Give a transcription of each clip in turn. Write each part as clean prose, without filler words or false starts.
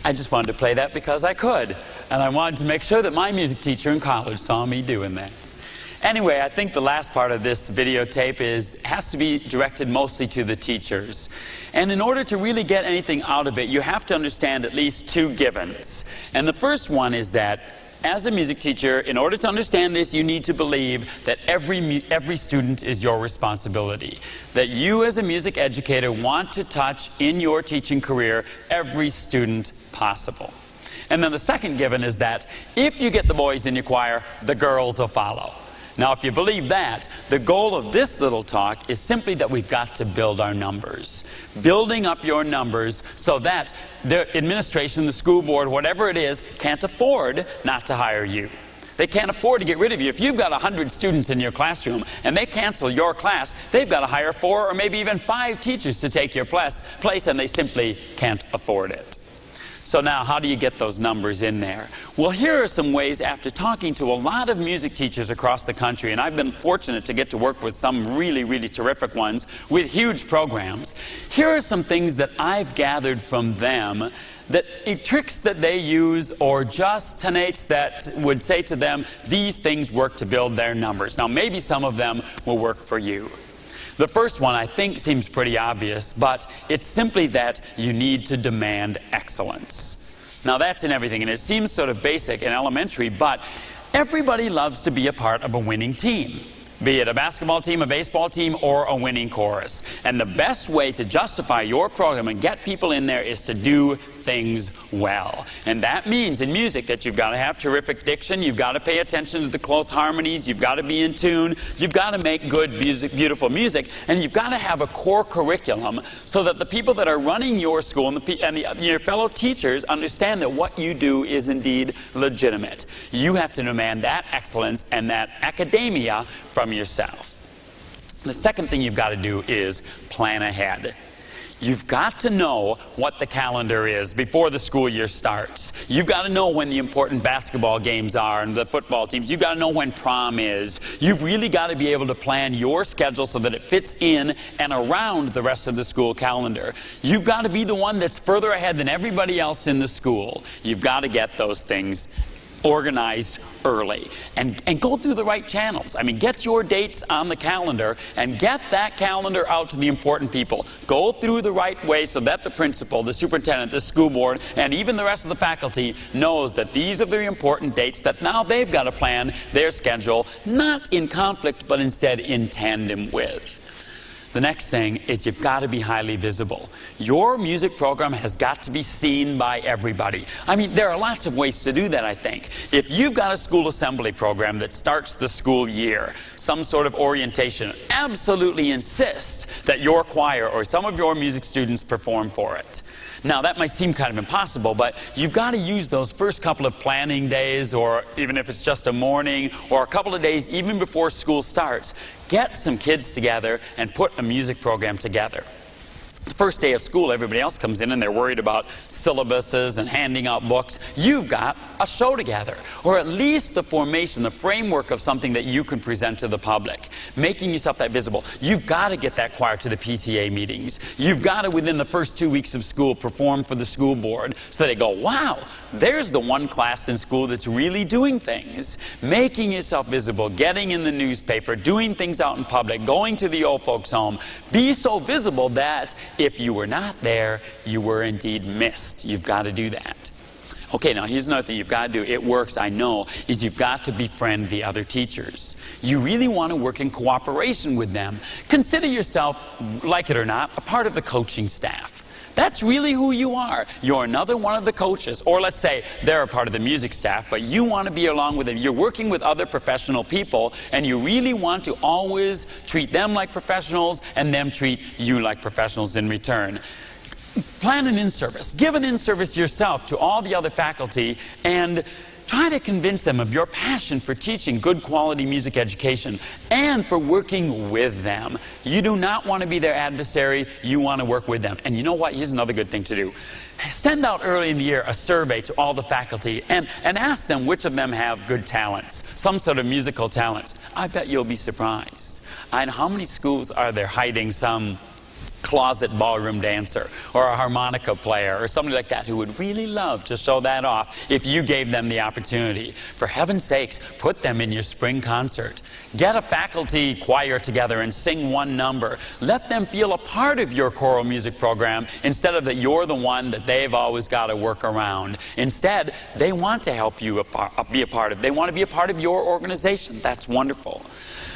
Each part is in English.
I just wanted to play that because I could. And I wanted to make sure that my music teacher in college saw me doing that. Anyway, I think the last part of this videotape has to be directed mostly to the teachers. And in order to really get anything out of it, you have to understand at least two givens. And the first one is that as a music teacher, in order to understand this, you need to believe that every student is your responsibility. That you as a music educator want to touch in your teaching career every student possible. And then the second given is that if you get the boys in your choir, the girls will follow. Now, if you believe that, the goal of this little talk is simply that we've got to build our numbers. Building up your numbers so that the administration, the school board, whatever it is, can't afford not to hire you. They can't afford to get rid of you. If you've got 100 students in your classroom and they cancel your class, they've got to hire 4 or maybe even 5 teachers to take your place, and they simply can't afford it. So now, how do you get those numbers in there? Well, here are some ways, after talking to a lot of music teachers across the country, and I've been fortunate to get to work with some really, really terrific ones with huge programs. Here are some things that I've gathered from them, tricks that they use, or just tenates that would say to them, these things work to build their numbers. Now, maybe some of them will work for you. The first one, I think, seems pretty obvious, but it's simply that you need to demand excellence. Now, that's in everything, and it seems sort of basic and elementary, but everybody loves to be a part of a winning team. Be it a basketball team, a baseball team, or a winning chorus. And the best way to justify your program and get people in there is to do things well. And that means in music that you've got to have terrific diction, you've got to pay attention to the close harmonies, you've got to be in tune, you've got to make good music, beautiful music, and you've got to have a core curriculum so that the people that are running your school and your fellow teachers understand that what you do is indeed legitimate. You have to demand that excellence and that academia from yourself. The second thing you've got to do is plan ahead. You've got to know what the calendar is before the school year starts. You've got to know when the important basketball games are and the football teams. You've got to know when prom is. You've really got to be able to plan your schedule so that it fits in and around the rest of the school calendar. You've got to be the one that's further ahead than everybody else in the school. You've got to get those things organized early and go through the right channels. I mean, get your dates on the calendar and get that calendar out to the important people. Go through the right way so that the principal, the superintendent, the school board, and even the rest of the faculty knows that these are the important dates that now they've got to plan their schedule, not in conflict, but instead in tandem with. The next thing is you've got to be highly visible. Your music program has got to be seen by everybody. I mean, there are lots of ways to do that, I think. If you've got a school assembly program that starts the school year, some sort of orientation, absolutely insist that your choir or some of your music students perform for it. Now, that might seem kind of impossible, but you've got to use those first couple of planning days, or even if it's just a morning, or a couple of days even before school starts. Get some kids together and put a music program together. The first day of school, everybody else comes in and they're worried about syllabuses and handing out books. You've got a show together, or at least the formation, the framework of something that you can present to the public, making yourself that visible. You've got to get that choir to the PTA meetings. You've got to, within the first 2 weeks of school, perform for the school board so that they go, wow, there's the one class in school that's really doing things. Making yourself visible, getting in the newspaper, doing things out in public, going to the old folks' home. Be so visible that if you were not there, you were indeed missed. You've got to do that. Okay, now here's another thing you've got to do. It works, I know, is you've got to befriend the other teachers. You really want to work in cooperation with them. Consider yourself, like it or not, a part of the coaching staff. That's really who you are. You're another one of the coaches. Or let's say they're a part of the music staff, but you want to be along with them. You're working with other professional people, and you really want to always treat them like professionals and them treat you like professionals in return. Plan an in-service. Give an in-service yourself to all the other faculty and try to convince them of your passion for teaching good quality music education and for working with them. You do not want to be their adversary. You want to work with them. And you know what? Here's another good thing to do. Send out early in the year a survey to all the faculty and ask them which of them have good talents, some sort of musical talents. I bet you'll be surprised. And how many schools are there hiding some closet ballroom dancer or a harmonica player or somebody like that who would really love to show that off if you gave them the opportunity. For heaven's sakes, put them in your spring concert. Get a faculty choir together and sing one number. Let them feel a part of your choral music program instead of that you're the one that they've always got to work around. Instead, they want to help you be a part of. They want to be a part of your organization. That's wonderful.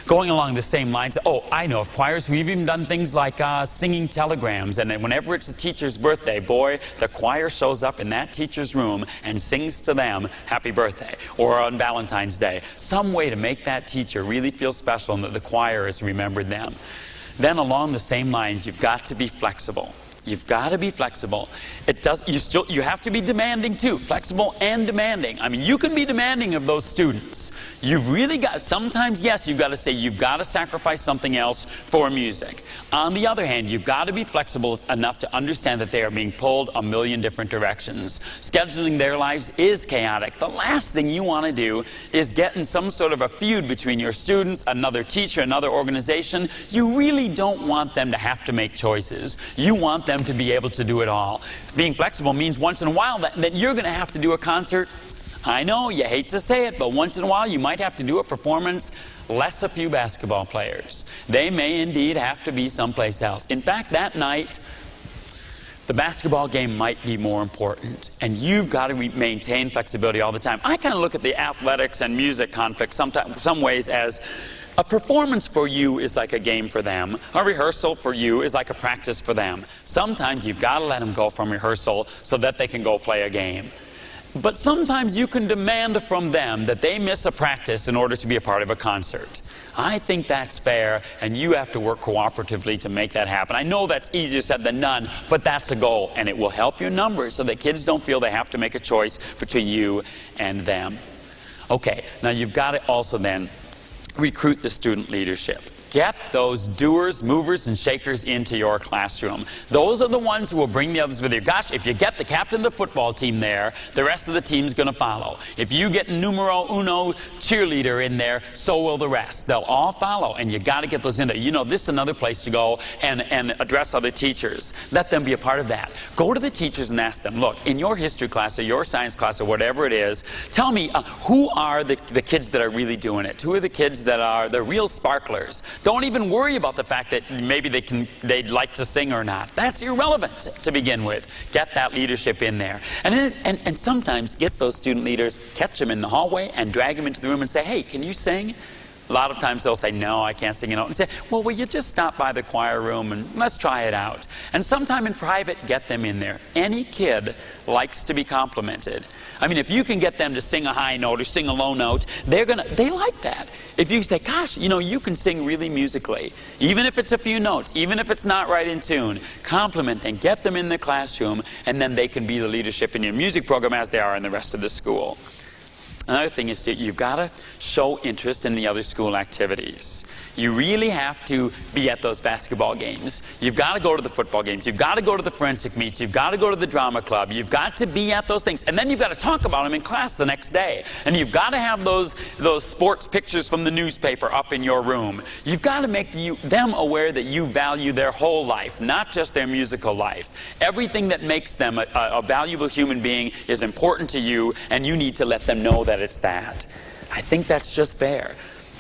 Going along the same lines, I know of choirs who've even done things like singing telegrams, and then whenever it's a teacher's birthday, boy, the choir shows up in that teacher's room and sings to them happy birthday, or on Valentine's Day. Some way to make that teacher really feel special and that the choir has remembered them. Then along the same lines, you've got to be flexible. You've got to be flexible. You have to be demanding too, flexible and demanding. I mean, you can be demanding of those students. You've really got, sometimes, yes, you've got to say you've got to sacrifice something else for music. On the other hand, you've got to be flexible enough to understand that they are being pulled a million different directions. Scheduling their lives is chaotic. The last thing you want to do is get in some sort of a feud between your students, another teacher, another organization. You really don't want them to have to make choices. You want them to be able to do it all. Being flexible means once in a while that you're going to have to do a concert. I know, you hate to say it, but once in a while you might have to do a performance, less a few basketball players. They may indeed have to be someplace else. In fact, that night, the basketball game might be more important, and you've got to maintain flexibility all the time. I kind of look at the athletics and music conflict some ways as a performance for you is like a game for them. A rehearsal for you is like a practice for them. Sometimes you've got to let them go from rehearsal so that they can go play a game. But sometimes you can demand from them that they miss a practice in order to be a part of a concert. I think that's fair, and you have to work cooperatively to make that happen. I know that's easier said than done, but that's a goal, and it will help your numbers so that kids don't feel they have to make a choice between you and them. Okay, now you've got to also then recruit the student leadership. Get those doers, movers, and shakers into your classroom. Those are the ones who will bring the others with you. Gosh, if you get the captain of the football team there, the rest of the team's going to follow. If you get numero uno cheerleader in there, so will the rest. They'll all follow, and you got to get those in there. You know, this is another place to go and address other teachers. Let them be a part of that. Go to the teachers and ask them, look, in your history class or your science class or whatever it is, tell me who are the kids that are really doing it? Who are the kids that are the real sparklers? Don't even worry about the fact that maybe they'd like to sing or not. That's irrelevant to begin with. Get that leadership in there. And sometimes get those student leaders, catch them in the hallway and drag them into the room and say, hey, can you sing? A lot of times they'll say, no, I can't sing a note. And say, well, will you just stop by the choir room and let's try it out. And sometime in private, get them in there. Any kid likes to be complimented. I mean, if you can get them to sing a high note or sing a low note, they like that. If you say, gosh, you know, you can sing really musically, even if it's a few notes, even if it's not right in tune, compliment them, get them in the classroom, and then they can be the leadership in your music program as they are in the rest of the school. Another thing is that you've got to show interest in the other school activities. You really have to be at those basketball games. You've got to go to the football games. You've got to go to the forensic meets. You've got to go to the drama club. You've got to be at those things. And then you've got to talk about them in class the next day. And you've got to have those sports pictures from the newspaper up in your room. You've got to make them aware that you value their whole life, not just their musical life. Everything that makes them a valuable human being is important to you, and you need to let them know that it's that. I think that's just fair.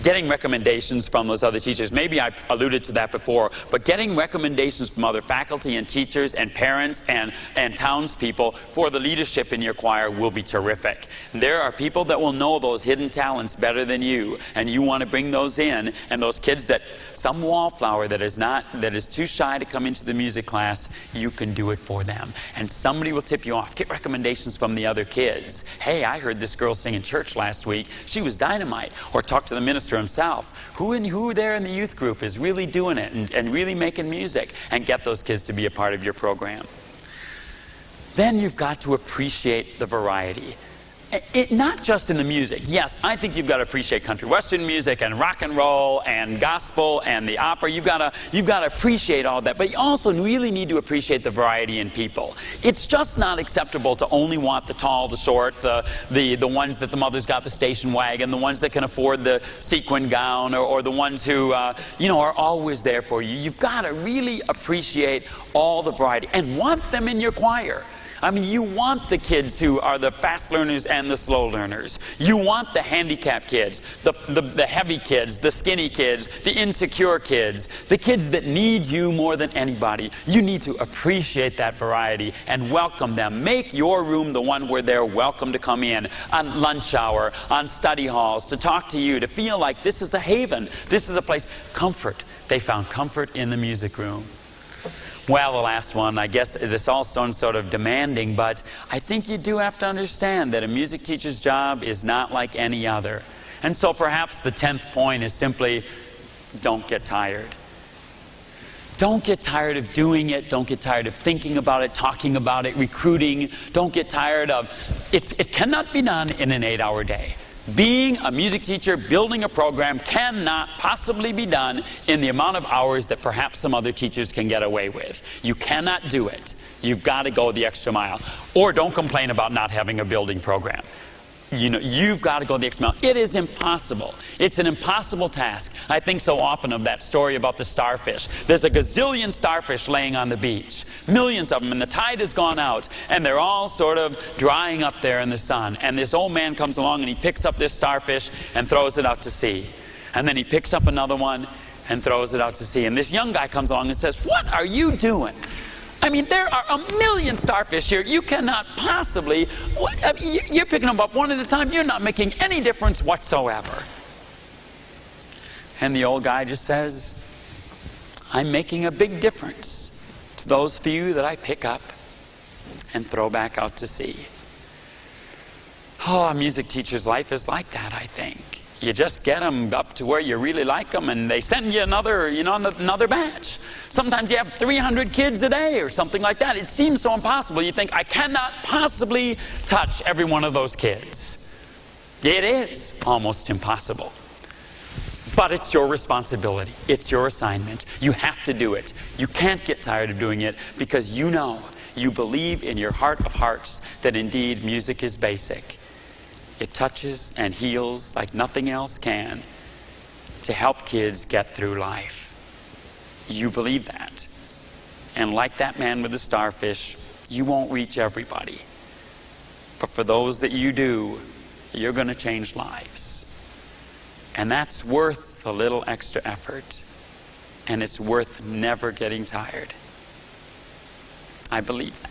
Getting recommendations from those other teachers. Maybe I alluded to that before, but getting recommendations from other faculty and teachers and parents and townspeople for the leadership in your choir will be terrific. There are people that will know those hidden talents better than you, and you want to bring those in, and those kids that, some wallflower that is too shy to come into the music class, you can do it for them. And somebody will tip you off. Get recommendations from the other kids. Hey, I heard this girl sing in church last week. She was dynamite. Or talk to the minister himself. Who there in the youth group is really doing it and really making music, and get those kids to be a part of your program. Then you've got to appreciate the variety. not just in the music. Yes, I think you've got to appreciate country western music and rock and roll and gospel and the opera. You've got to appreciate all that. But you also really need to appreciate the variety in people. It's just not acceptable to only want the tall, the short, the ones that the mother's got the station wagon, the ones that can afford the sequin gown, or the ones who are always there for you. You've got to really appreciate all the variety and want them in your choir. I mean, you want the kids who are the fast learners and the slow learners. You want the handicapped kids, the heavy kids, the skinny kids, the insecure kids, the kids that need you more than anybody. You need to appreciate that variety and welcome them. Make your room the one where they're welcome to come in on lunch hour, on study halls, to talk to you, to feel like this is a haven. This is a place. Comfort. They found comfort in the music room. Well, the last one, I guess this all sounds sort of demanding, but I think you do have to understand that a music teacher's job is not like any other. And so perhaps the 10th point is simply, don't get tired. Don't get tired of doing it. Don't get tired of thinking about it, talking about it, recruiting. Don't get tired of it. It cannot be done in an 8-hour day. Being a music teacher, building a program, cannot possibly be done in the amount of hours that perhaps some other teachers can get away with. You cannot do it. You've got to go the extra mile. Or don't complain about not having a building program. You've got to go the extra mile. It is impossible. It's an impossible task. I think so often of that story about the starfish. There's a gazillion starfish laying on the beach. Millions of them, and the tide has gone out, and they're all sort of drying up there in the sun. And this old man comes along, and he picks up this starfish and throws it out to sea. And then he picks up another one and throws it out to sea. And this young guy comes along and says, "What are you doing? I mean, there are a million starfish here. You cannot possibly... You're picking them up one at a time. You're not making any difference whatsoever." And the old guy just says, "I'm making a big difference to those few that I pick up and throw back out to sea." Oh, a music teacher's life is like that, I think. You just get them up to where you really like them, and they send you another batch. Sometimes you have 300 kids a day or something like that. It seems so impossible. You think, I cannot possibly touch every one of those kids. It is almost impossible. But it's your responsibility. It's your assignment. You have to do it. You can't get tired of doing it because you believe in your heart of hearts that indeed music is basic. It touches and heals like nothing else can to help kids get through life. You believe that. And like that man with the starfish, you won't reach everybody. But for those that you do, you're going to change lives. And that's worth a little extra effort. And it's worth never getting tired. I believe that.